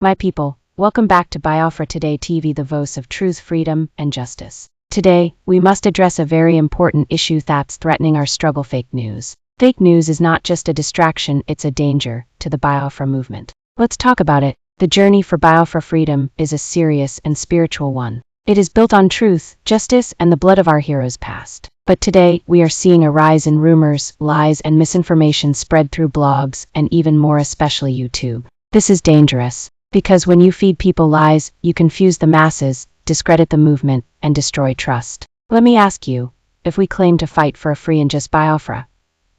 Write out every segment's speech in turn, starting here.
My people, welcome back to Biafra Today TV, the voice of truth, freedom, and justice. Today, we must address a very important issue that's threatening our struggle: fake news. Fake news is not just a distraction, it's a danger to the Biafra movement. Let's talk about it. The journey for Biafra freedom is a serious and spiritual one. It is built on truth, justice, and the blood of our heroes past. But today, we are seeing a rise in rumors, lies, and misinformation spread through blogs, and even more especially YouTube. This is dangerous, because when you feed people lies, you confuse the masses, discredit the movement, and destroy trust. Let me ask you, if we claim to fight for a free and just Biafra,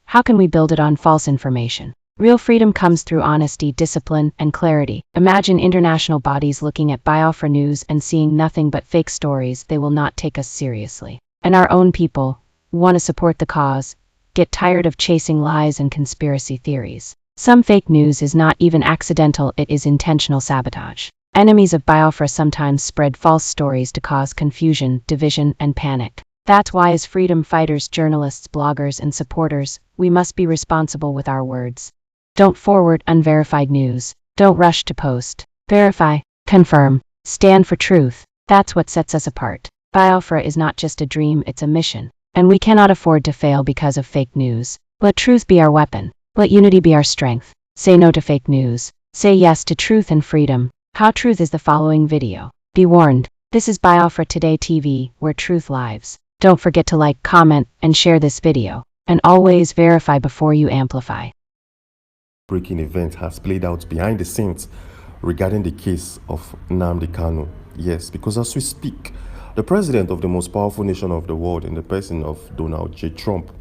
how can we build it on false information? Real freedom comes through honesty, discipline, and clarity. Imagine international bodies looking at Biafra news and seeing nothing but fake stories. They will not take us seriously. And our own people, who want to support the cause, get tired of chasing lies and conspiracy theories. Some fake news is not even accidental, it is intentional sabotage. Enemies of Biafra sometimes spread false stories to cause confusion, division, and panic. That's why, as freedom fighters, journalists, bloggers, and supporters, we must be responsible with our words. Don't forward unverified news. Don't rush to post. Verify, confirm, stand for truth. That's what sets us apart. Biafra is not just a dream, it's a mission. And we cannot afford to fail because of fake news. Let truth be our weapon. Let unity be our strength. Say no to fake news. Say yes to truth and freedom. How truth is the following video. Be warned, this is Biafra Today TV, where truth lives. Don't forget to like, comment, and share this video. And always verify before you amplify. Breaking event has played out behind the scenes regarding the case of Nnamdi Kanu. Yes, because as we speak, the president of the most powerful nation of the world, in the person of Donald J. Trump,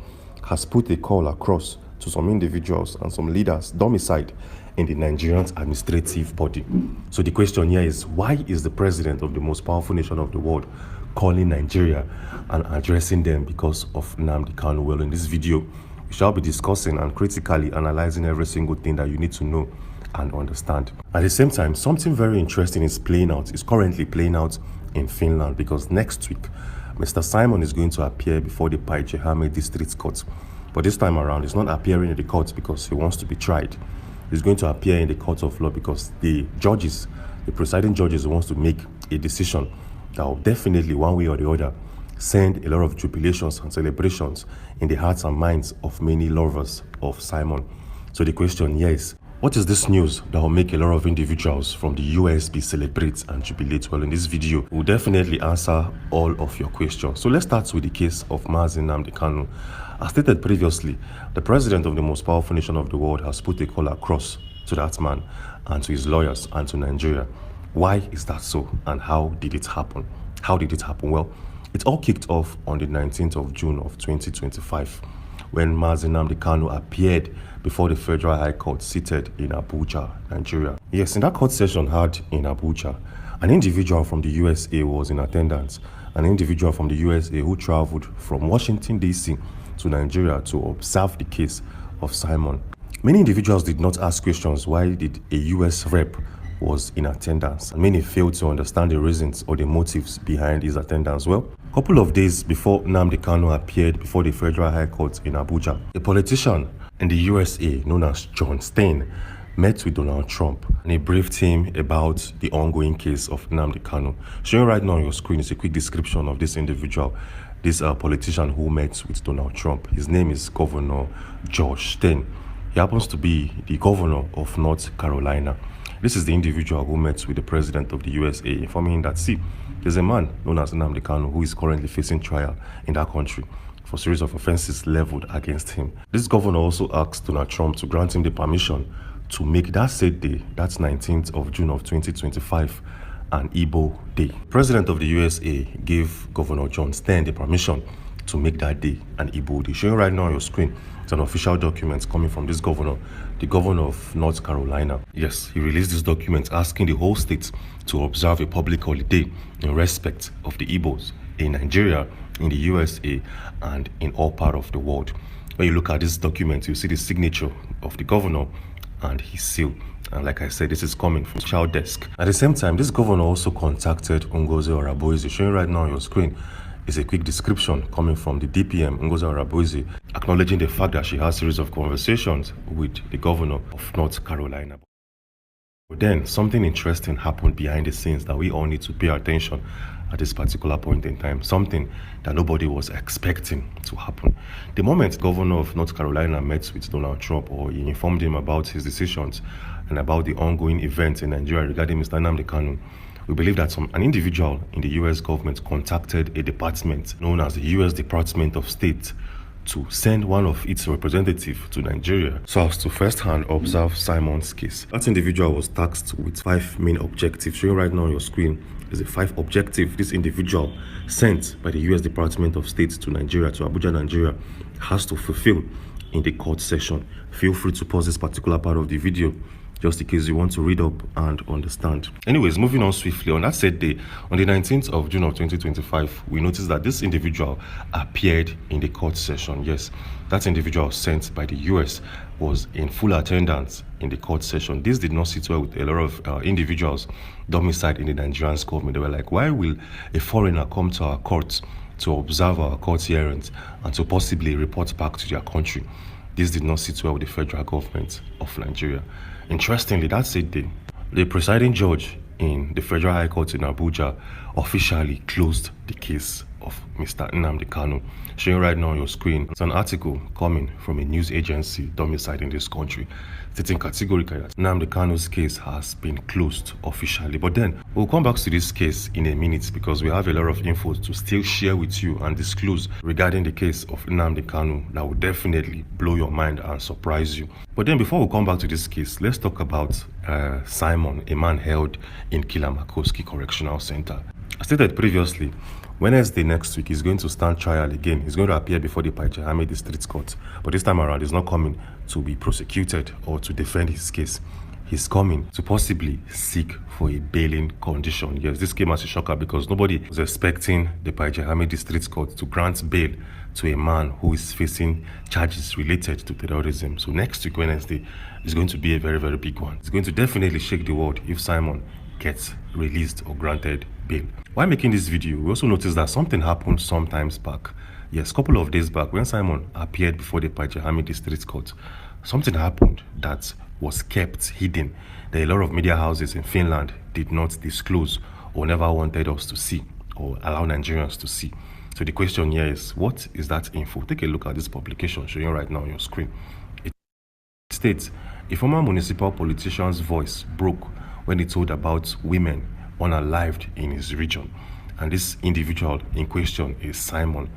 has put a call across to some individuals and some leaders domiciled in the Nigerian administrative body. So the question here is, why is the president of the most powerful nation of the world calling Nigeria and addressing them because of Nnamdi Kanu? Well, in this video, we shall be discussing and critically analyzing every single thing that you need to know and understand. At the same time, something very interesting is currently playing out in Finland, because next week, Mr. Simon is going to appear before the Paijehame District Court. But this time around, he's not appearing in the court because he wants to be tried. He's going to appear in the court of law because the presiding judges, wants to make a decision that will definitely, one way or the other, send a lot of jubilations and celebrations in the hearts and minds of many lovers of Simon. So the question here is, what is this news that will make a lot of individuals from the USB celebrate and jubilate? Well, in this video, we'll definitely answer all of your questions. So let's start with the case of Nnamdi Kanu. As stated previously, the president of the most powerful nation of the world has put a call across to that man and to his lawyers and to Nigeria. Why is that so? And how did it happen? How did it happen? Well, it all kicked off on the 19th of June of 2025 when Nnamdi Kanu appeared before the Federal High Court seated in Abuja, Nigeria. Yes, in that court session held in Abuja, an individual from the USA was in attendance, an individual from the USA who traveled from Washington, D.C. to Nigeria to observe the case of Simon. Many individuals did not ask questions why did a US rep was in attendance, and many failed to understand the reasons or the motives behind his attendance. Well, a couple of days before Nnamdi Kanu appeared before the Federal High Court in Abuja, a politician in the USA known as John Stein met with Donald Trump, and he briefed him about the ongoing case of Nnamdi Kanu. Showing right now on your screen is a quick description of this individual, this politician who met with Donald Trump. His name is Governor George Stein. He happens to be the governor of North Carolina. This is the individual who met with the president of the USA, informing him that, see, there's a man known as Nnamdi Kanu who is currently facing trial in that country for a series of offenses leveled against him. This governor also asked Donald Trump to grant him the permission to make that said day, that's 19th of June of 2025, an Igbo day. President of the USA gave Governor John Stein the permission to make that day an Igbo day. Showing right now on your screen, it's an official document coming from this governor, the governor of North Carolina. Yes, he released this document asking the whole state to observe a public holiday in respect of the Igbos in Nigeria, in the USA, and in all parts of the world. When you look at this document, you see the signature of the governor and his seal. And like I said, this is coming from Child Desk. At the same time, this governor also contacted Ngozi Oraboize. Showing right now on your screen is a quick description coming from the DPM, Ngozi Oraboize, acknowledging the fact that she has a series of conversations with the governor of North Carolina. Then something interesting happened behind the scenes that we all need to pay attention at this particular point in time. Something that nobody was expecting to happen. The moment governor of North Carolina met with Donald Trump, or he informed him about his decisions and about the ongoing events in Nigeria regarding Mr. Nnamdi Kanu, we believe that an individual in the US government contacted a department known as the US Department of State to send one of its representatives to Nigeria so as to first-hand observe Simon's case. That individual was tasked with 5 main objectives. Showing right now on your screen is the 5 objectives this individual sent by the US Department of State to Nigeria, to Abuja, Nigeria, has to fulfill in the court session. Feel free to pause this particular part of the video just in case you want to read up and understand. Anyways, moving on swiftly, on that said day, on the 19th of June of 2025, we noticed that this individual appeared in the court session. Yes, that individual sent by the US was in full attendance in the court session. This did not sit well with a lot of individuals domiciled in the Nigerian government. They were like, why will a foreigner come to our courts to observe our court hearings and to possibly report back to their country? This did not sit well with the federal government of Nigeria. Interestingly, that same day, the presiding judge in the Federal High Court in Abuja officially closed the case of Mr. Nnamdi Kanu. Showing right now on your screen, it's an article coming from a news agency domiciled in this country, stating categorically that Nnamdi Kanu's case has been closed officially. But then we'll come back to this case in a minute because we have a lot of info to still share with you and disclose regarding the case of Nnamdi Kanu that will definitely blow your mind and surprise you. But then before we come back to this case, let's talk about Simon, a man held in Kilamakoski Correctional Center. I stated previously, Wednesday next week, he's going to stand trial again. He's going to appear before the Paijahame District Court. But this time around, he's not coming to be prosecuted or to defend his case. He's coming to possibly seek for a bailing condition. Yes, this came as a shocker because nobody was expecting the Paijahame District Court to grant bail to a man who is facing charges related to terrorism. So next week, Wednesday, is going to be a very, very big one. It's going to definitely shake the world if Simon gets released or granted bail. While making this video, we also noticed that something happened sometimes back. Yes, a couple of days back, when Simon appeared before the Paijahame District Court, something happened that was kept hidden, that a lot of media houses in Finland did not disclose or never wanted us to see or allow Nigerians to see. So the question here is, what is that info? Take a look at this publication showing right now on your screen. It states, a former municipal politician's voice broke when he told about women unalived in his region. And this individual in question is Simon.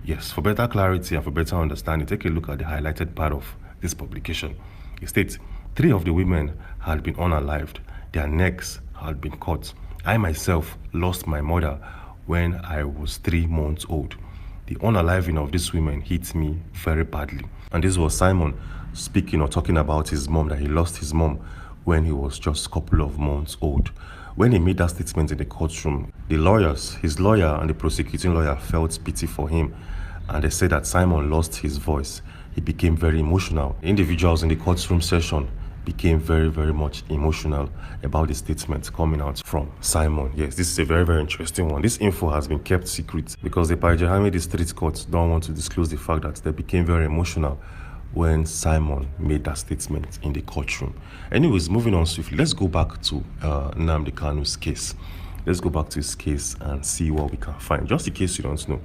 Yes, for better clarity and for better understanding, take a look at the highlighted part of this publication. It states, 3 of the women had been unalived. Their necks had been cut. I myself lost my mother when I was 3 months old. The unaliving of these women hit me very badly. And this was Simon speaking or talking about his mom, that he lost his mom when he was just a couple of months old. When he made that statement in the courtroom, the lawyers, his lawyer and the prosecuting lawyer, felt pity for him, and they said that Simon lost his voice. He became very emotional. Individuals in the courtroom session became very, very much emotional about the statement coming out from Simon. Yes, this is a very, very interesting one. This info has been kept secret because the Paijahame District Court don't want to disclose the fact that they became very emotional when Simon made that statement in the courtroom. Anyways, moving on swiftly, let's go back to Nnamdi Kanu's case. Let's go back to his case and see what we can find. Just in case you don't know,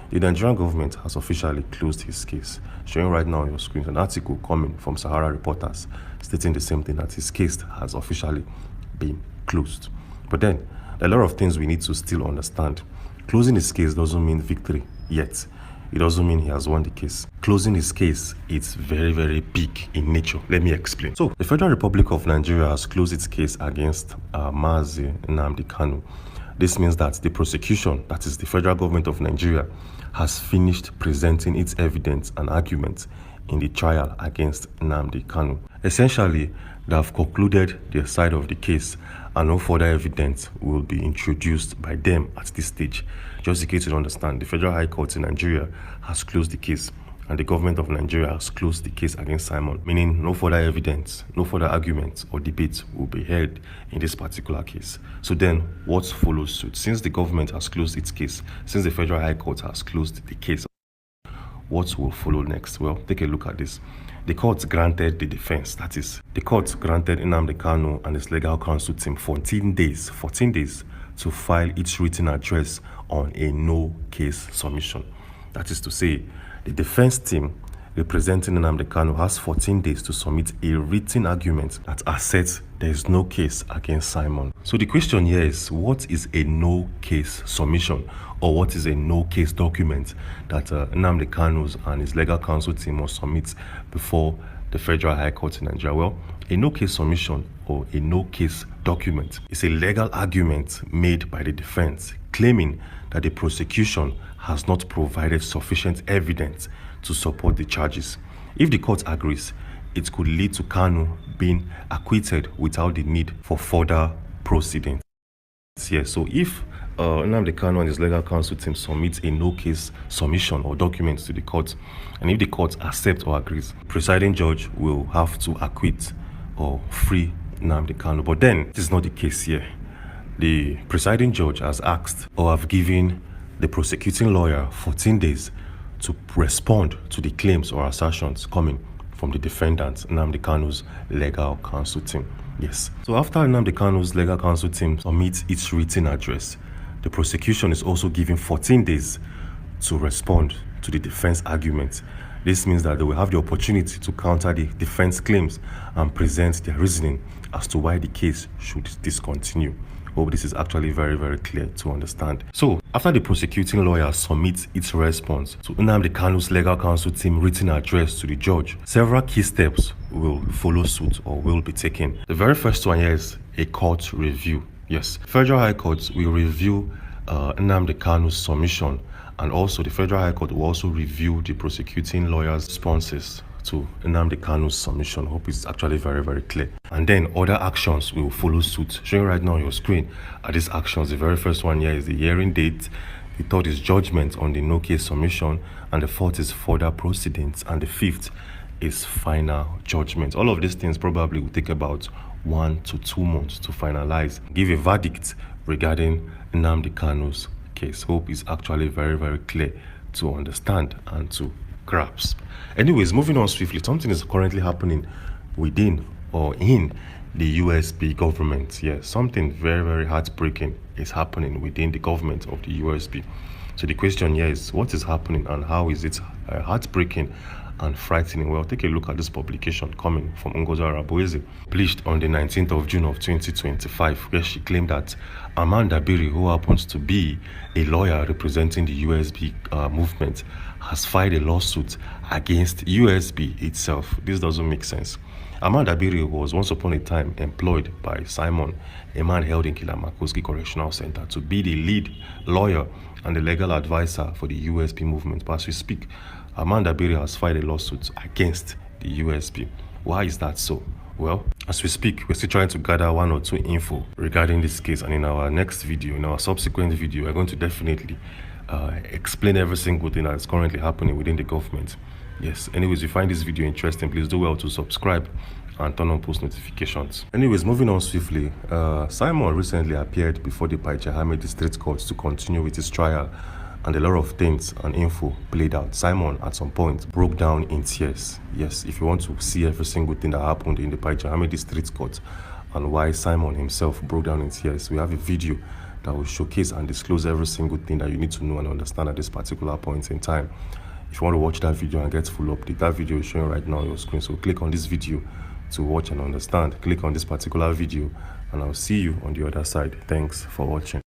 the Nigerian government has officially closed his case. Showing right now on your screen an article coming from Sahara Reporters stating the same thing, that his case has officially been closed. But then, a lot of things we need to still understand. Closing his case doesn't mean victory yet. It doesn't mean he has won the case. Closing his case, it's very, very big in nature. Let me explain. So, the Federal Republic of Nigeria has closed its case against Mazi Nnamdi Kanu. This means that the prosecution, that is the federal government of Nigeria, has finished presenting its evidence and arguments in the trial against Nnamdi Kanu. Essentially, they have concluded their side of the case and no further evidence will be introduced by them at this stage. Just in case you don't understand, the Federal High Court in Nigeria has closed the case and the government of Nigeria has closed the case against Simon, meaning no further evidence, no further arguments or debates will be held in this particular case. So then, what follows suit? Since the government has closed its case, since the Federal High Court has closed the case, what will follow next? Well, take a look at this. the court granted the defense, that is, the court granted Nnamdi Kanu and his legal counsel team 14 days to file its written address on a no-case submission. That is to say, the defense team representing Nnamdi Kanu has 14 days to submit a written argument that asserts there is no case against Simon. So the question here is, what is a no-case submission, or what is a no-case document that Nnamdi Kanu's and his legal counsel team must submit before the Federal High Court in Nigeria? Well, a no-case submission or a no-case document is a legal argument made by the defense claiming that the prosecution has not provided sufficient evidence to support the charges. If the court agrees, it could lead to Kanu being acquitted without the need for further proceedings. Yes, so if Nnamdi Kanu and his legal counsel team submits a no-case submission or document to the court, and if the court accepts or agrees, presiding judge will have to acquit or free Nnamdi Kanu. But then, this is not the case here. The presiding judge has asked or have given the prosecuting lawyer 14 days to respond to the claims or assertions coming from the defendant, Nnamdi Kanu's legal counsel team. Yes. So after Nnamdi Kanu's legal counsel team submits its written address, the prosecution is also given 14 days to respond to the defense argument. This means that they will have the opportunity to counter the defense claims and present their reasoning as to why the case should discontinue. Hope this is actually very, very clear to understand. So, after the prosecuting lawyer submits its response to Nnamdi Kanu's legal counsel team written address to the judge, several key steps will follow suit or will be taken. The very first one here is a court review. Yes, Federal High Court will review Nnamdi Kanu's submission, and also the Federal High Court will also review the prosecuting lawyer's responses to Nnamdi Kanu's submission. Hope it's actually very, very clear. And then other actions will follow suit. Showing right now on your screen are these actions. The very first one here is the hearing date. The third is judgment on the no-case submission. And the fourth is further proceedings. And the fifth is final judgment. All of these things probably will take about 1 to 2 months to finalize, give a verdict regarding Nnamdi Kanu's case. Hope is actually very, very clear to understand and to grasp. Anyways, moving on swiftly, something is currently happening within or in the USB government. Yes, something very, very heartbreaking is happening within the government of the USB. So the question here is, what is happening and how is it heartbreaking and frightening? Well, take a look at this publication coming from Ngozi Arabuezi, published on the 19th of June of 2025, where she claimed that Amanda Biri, who happens to be a lawyer representing the USB movement, has filed a lawsuit against USB itself. This doesn't make sense. Amanda Biri was once upon a time employed by Simon, a man held in Kilamakoski Correctional Center, to be the lead lawyer and the legal advisor for the USB movement. But as we speak, Amanda Biri has filed a lawsuit against the USB. Why is that so? Well, as we speak, we're still trying to gather 1 or 2 info regarding this case, and in our next video, in our subsequent video, we're going to definitely explain every single thing that is currently happening within the government. Yes, anyways, if you find this video interesting, please do well to subscribe and turn on post notifications. Anyways, moving on swiftly, Simon recently appeared before the Baichahame District Court to continue with his trial, and a lot of things and info played out. Simon at some point broke down in tears. Yes, if you want to see every single thing that happened in the Baichahame District Court and why Simon himself broke down in tears, we have a video that will showcase and disclose every single thing that you need to know and understand at this particular point in time. If you want to watch that video and get full update, that video is showing right now on your screen. So click on this video to watch and understand. Click on this particular video and I'll see you on the other side. Thanks for watching.